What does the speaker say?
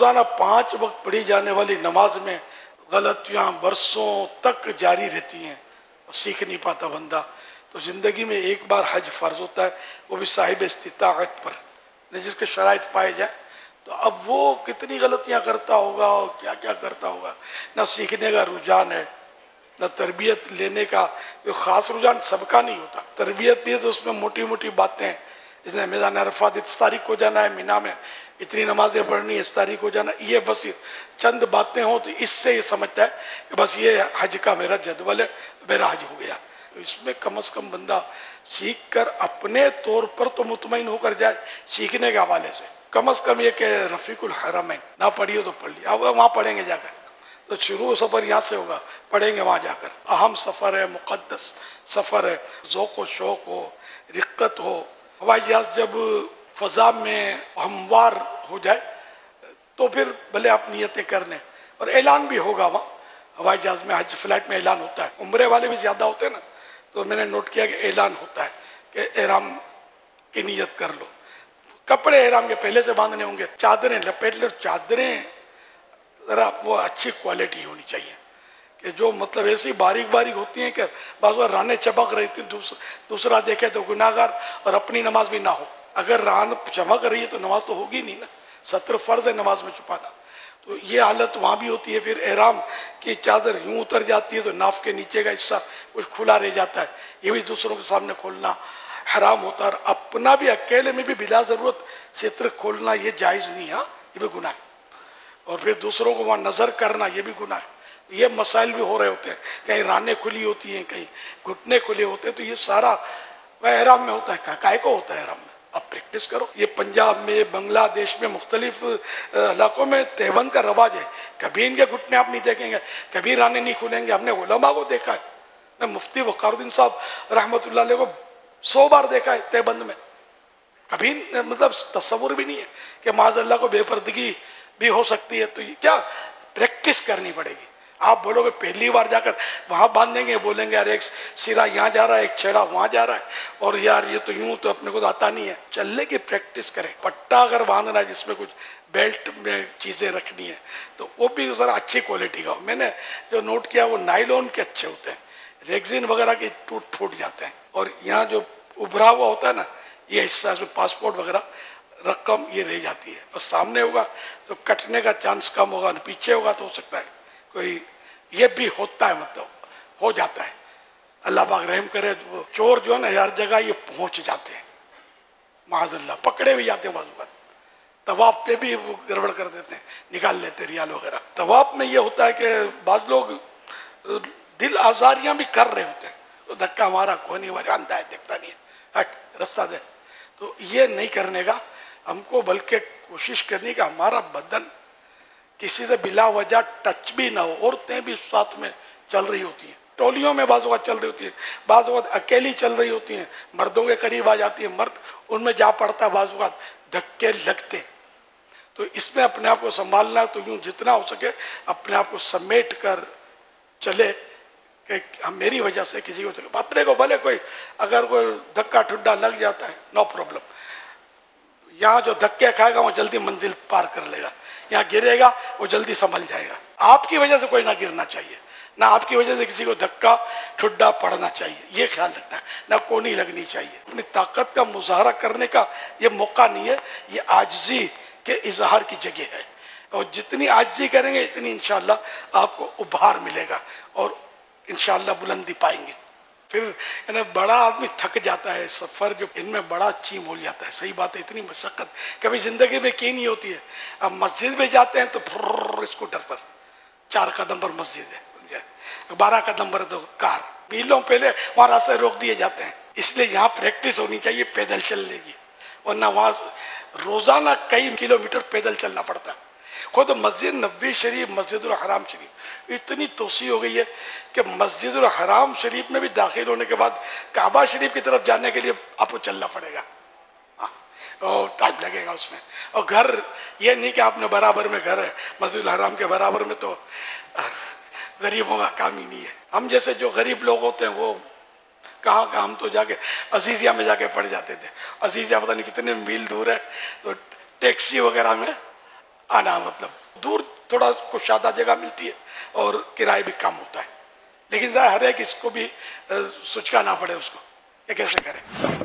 रोजाना 5 वक्त पढ़ी जाने वाली नमाज में गलतियां बरसों तक जारी रहती हैं और सीख नहीं पाता बंदा। तो जिंदगी में एक बार हज फर्ज होता है, वो भी साहिब इस्तिताअत पर, जिसके शराइत पाए जाए। तो अब वो कितनी गलतियां करता होगा और क्या क्या करता होगा। ना सीखने का रुझान है, न तरबियत लेने का जो खास रुझान सबका नहीं होता। तरबियत भी है तो उसमें मोटी मोटी बातें हैं, इसने मैदान अरफात इस तारीख को जाना है, मीना में इतनी नमाजें पढ़नी, इस तारीख को जाना, ये बस चंद बातें हो तो इससे ये समझता है कि बस ये हज का मेरा जदवल है, मेरा हज हो गया। तो इसमें कम से कम बंदा सीख कर अपने तौर पर तो मुतमईन होकर जाए, सीखने के हवाले से कम ये कि रफीकुल हरमैन ना पढ़ी हो तो पढ़ लिया, अब वहाँ पढ़ेंगे जाकर। तो शुरू सफ़र यहाँ से होगा, पढ़ेंगे वहाँ जाकर। अहम सफ़र है, मुक़द्दस सफ़र है, ज़ौक़ व शौक़ हो, रिक्कत हो। हवाई जहाज़ जब फ़ज़ा में हमवार हो जाए तो फिर भले आप नियतें कर लें, और ऐलान भी होगा वहाँ हवाई जहाज़ में। हज फ्लाइट में ऐलान होता है, उम्रे वाले भी ज़्यादा होते हैं ना, तो मैंने नोट किया कि ऐलान होता है कि एहराम की नियत कर लो। कपड़े एहराम के पहले से बांधने होंगे, चादरें लपेट लो। चादरें ज़रा वो अच्छी क्वालिटी होनी चाहिए कि जो मतलब ऐसी बारीक बारीक होती हैं कि बाज़ बार रानें चमक रही थी, दूसरा देखे तो गुनाहगार, और अपनी नमाज भी ना हो। अगर रान चमक रही है तो नमाज तो होगी नहीं ना, सत्र फ़र्ज है नमाज में छुपाना। तो ये हालत वहाँ भी होती है। फिर एहराम की चादर यूँ उतर जाती है तो नाफ के नीचे का हिस्सा कुछ खुला रह जाता है, ये भी दूसरों के सामने खोलना हराम होता है। और अपना भी अकेले में भी बिला ज़रूरत सित्र खोलना ये जायज़ नहीं है, ये भी गुनाह है। और फिर दूसरों को वहाँ नज़र करना ये भी गुनाह है। ये मसाइल भी हो रहे होते हैं, कहीं रानें खुली होती हैं, कहीं घुटने खुले होते हैं। तो ये सारा वह एहराम में होता है। काय को होता है एहराम में? अब प्रैक्टिस करो। ये पंजाब में, बांग्लादेश में, मुख्तलिफ इलाकों में तहबंद का रवाज है। कभी इनके घुटने आप नहीं देखेंगे, कभी रानें नहीं खुलेंगे। हमने उलमा को देखा है, मैं मुफ्ती वक़ारुद्दीन साहब रहमतुल्लाह अलैह को 100 बार देखा है तहबंद में। कभी मतलब तस्वुर भी नहीं है कि माज़अल्लाह को बेपर्दगी भी हो सकती है। तो ये क्या प्रैक्टिस करनी पड़ेगी। आप बोलोगे पहली बार जाकर वहां बांधेंगे, बोलेंगे यार एक सिरा यहाँ जा रहा है, एक छेड़ा वहां जा रहा है, और यार ये तो यूं तो अपने को तो आता नहीं है। चलने की प्रैक्टिस करें। पट्टा अगर बांधना है जिसमें कुछ बेल्ट में चीजें रखनी है तो वो भी जरा अच्छी क्वालिटी का हो। मैंने जो नोट किया वो नायलॉन के अच्छे होते हैं, रेगजिन वगैरह के टूट फूट जाते हैं। और यहाँ जो उभरा हुआ होता है ना, ये हिस्सा इसमें पासपोर्ट वगैरह रकम ये रह जाती है। और सामने होगा तो कटने का चांस कम होगा, पीछे होगा तो हो सकता है कोई, ये भी होता है, मतलब हो जाता है। अल्लाह पाक रहम करे। तो चोर जो है ना हर जगह ये पहुंच जाते हैं, माज़अल्लाह पकड़े भी जाते हैं। बाजू बात तवाफ पे भी वो गड़बड़ कर देते हैं, निकाल लेते रियाल वगैरह। तवाफ में ये होता है कि बाज लोग दिल आजारियां भी कर रहे होते हैं, तो धक्का मारा कोई नहीं, मारा अंधा है, दिखता नहीं है, हट रास्ता दे। तो ये नहीं करने का हमको, बल्कि कोशिश करनी का हमारा बदन किसी से बिला वजह टच भी ना हो। औरतें भी साथ में चल रही होती हैं, टोलियों में बाज़ चल रही होती है, बाज़ अकेली चल रही होती हैं, मर्दों के करीब आ जाती है, मर्द उनमें जा पड़ता है, बाज़ धक्के लगते। तो इसमें अपने आप को संभालना, तो यूँ जितना हो सके अपने आप को समेट कर चले कि हम मेरी वजह से किसी को, अपने को भले कोई अगर कोई धक्का ठुड्डा लग जाता है नो प्रॉब्लम, यहाँ जो धक्के खाएगा वो जल्दी मंजिल पार कर लेगा, यहाँ गिरेगा वो जल्दी संभल जाएगा। आपकी वजह से कोई ना गिरना चाहिए, ना आपकी वजह से किसी को धक्का ठुड्डा पड़ना चाहिए, ये ख्याल रखना है। ना कोनी लगनी चाहिए। अपनी ताकत का मुजाहरा करने का ये मौका नहीं है, ये आजिज़ी के इजहार की जगह है। और जितनी आजिज़ी करेंगे इतनी इंशाअल्लाह आपको उभार मिलेगा और इंशाअल्लाह बुलंदी पाएंगे। फिर बड़ा आदमी थक जाता है, सफ़र जो इनमें बड़ा चीम हो जाता है। सही बात है, इतनी मशक्क़त कभी ज़िंदगी में की नहीं होती है। अब मस्जिद में जाते हैं तो फुर्र स्कूटर पर, 4 कदम पर मस्जिद है, 12 कदम पर तो कार, मीलों पहले वहाँ रास्ते रोक दिए जाते हैं। इसलिए यहाँ प्रैक्टिस होनी चाहिए पैदल चलने की, वरना वहाँ रोज़ाना कई किलोमीटर पैदल चलना पड़ता है। खुद मस्जिद नबी शरीफ, मस्जिदुल हराम शरीफ इतनी तोसी हो गई है कि मस्जिदुल हराम शरीफ में भी दाखिल होने के बाद काबा शरीफ की तरफ जाने के लिए आपको चलना पड़ेगा, और टाइम लगेगा उसमें। और घर ये नहीं कि आपने बराबर में घर है, मस्जिदुल हराम के बराबर में तो गरीबों का काम ही नहीं है। हम जैसे जो गरीब लोग होते हैं वो कहाँ का, हम तो जाके अजीजिया में जाके पड़ जाते थे। अजीजिया पता नहीं कितने मील दूर है, तो टैक्सी वगैरह में आना, मतलब दूर थोड़ा कुशादा जगह मिलती है और किराया भी कम होता है, लेकिन जाहिर है कि इसको भी सोचना पड़े उसको, ये कैसे करें।